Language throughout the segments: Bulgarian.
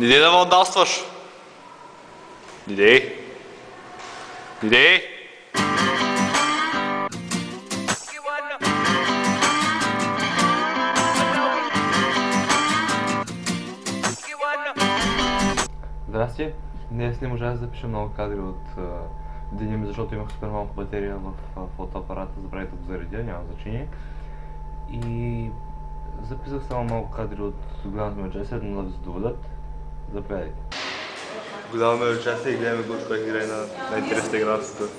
Не да вандалстваш! Не. Здрасти! Днес не можах да запиша много кадри от деня ми, защото имах супер малко батерия в фотоапарата, забравих да го заредя, няма значение. И записах само малко кадри от голямото ми участие, но да ви задоволят. Заповядайте. Голямо ми участие и гледаме Гошко как играе на интересната игра в света.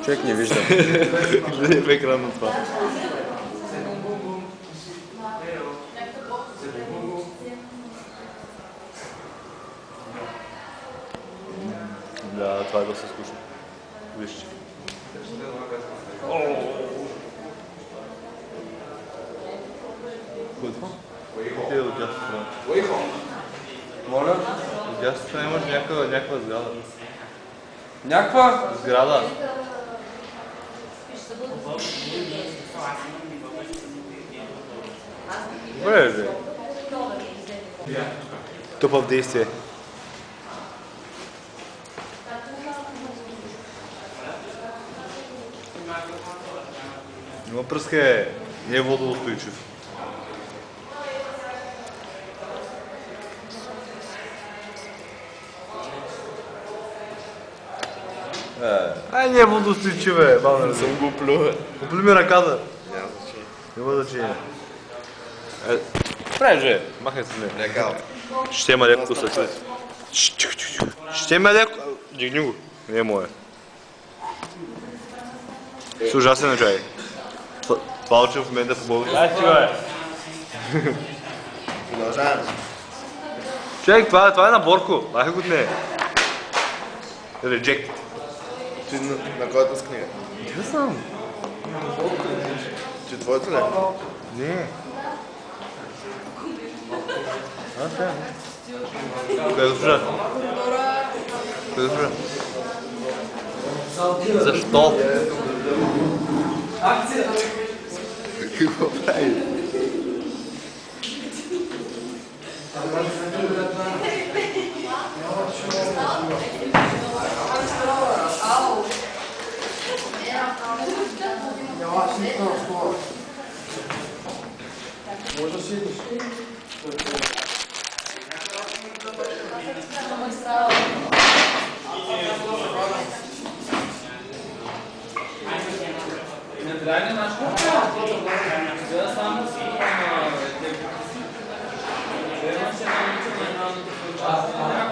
Човек не вижда. Гледай в екран на това. Да, това е доста скучно. Вижте. Кой е това? Къде е от дясната страна? Моля? От дясната страна имаш някаква сграда. Някаква? Сграда. Добре, бе. Тупа в действие. Но пръска не е водоустойчив. Не е водоустойчив, бе, бавно не съм го плюва. Опли ми ръката. Няма значение. Няма значение. Прави же, махай се не. Легал. Ще има леко след. Ще има леко. Дигни го. Не е мое. С ужасен чай. Това учим в момента по български. Дай си, бе! Продължаваме. Човек, това е на Борко. Махай го от нея. Reject. Ти на който с книга? Не знам. Ти твоето ли? Не. Да. Кой е госпожа? Кой е госпожа? Защо? Какво прави? Може да си идеш.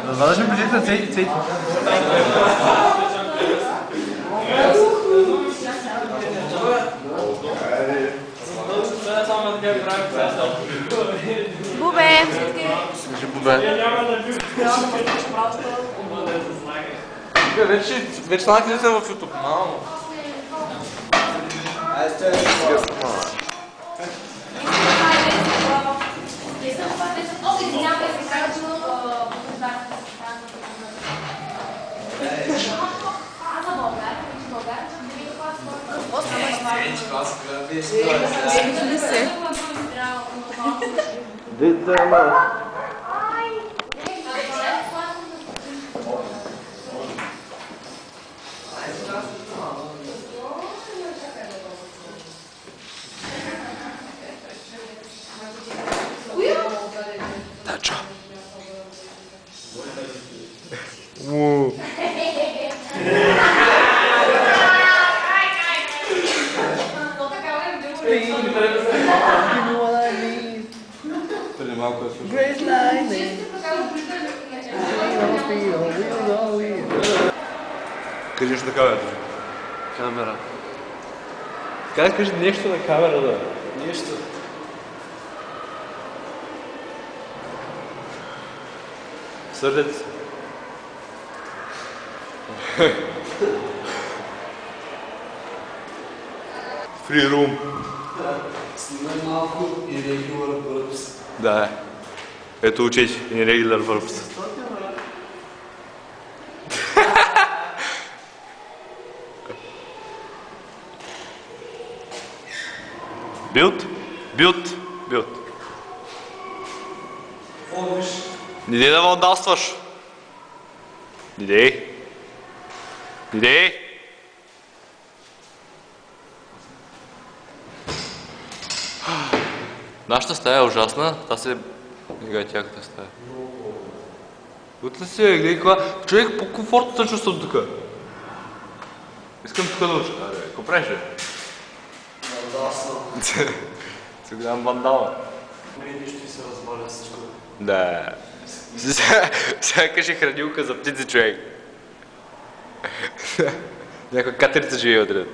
Зададеш ми бюджет на цейти. Бубе! Скажи Бубе. Вече станах ли в YouTube? Мамо. Тачо. Преди малко е слушал. Кажи нещо на камерата. Камера. Как да кажеш нещо на камера, да? Нищо. Сърдете се. Free room. Снимай малко и regular verbs. Да. Ето учете. Irregular verbs. Билд. Какво виж? Не дей да вандалстваш. Не дей. Нашата стая е ужасна. Та се... Гледай тяката стая. Утре си, гледай каква... Човек, по-комфортно се чувствам тук. Искам тук да уча. Аре, какво правиш, бе? Вандалствам. Си голям вандал. Видиш, ти се разваля всичко. Да. Сякаш е хранилка за птици, човек. Някаква катерица живее отред.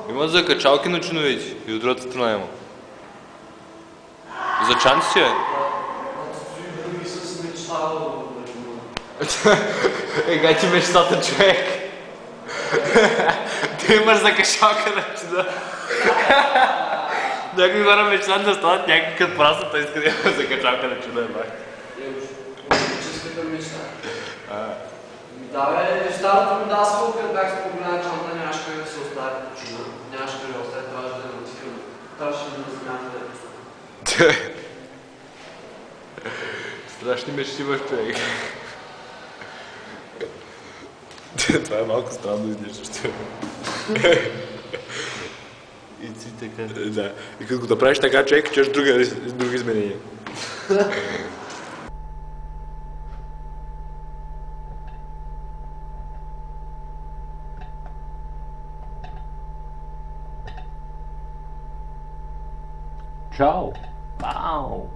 Има за качалки на чиновете и от другата страна има. За чанти си, бе. Други с мечтал. Ега ти мечтата, човек. Ти имаш за качалка на чина. Някои хора мечтат да станат някакви като прасата, иска да има за качалка на чина, бе. Политическата мечта. Да, бе, старата ми даскал, като бях с по-голяма чанта, нямаше как да се остави почина. Нямаше как да остави, трябваше да е мотивирано. Трябваше да ме замяна да е пусна. Страшни мечти имаш, човек. Това е малко странно изглеждащо. И си така. Да. И като го направиш така, човек, чуеш други изменения. Чао! Вау!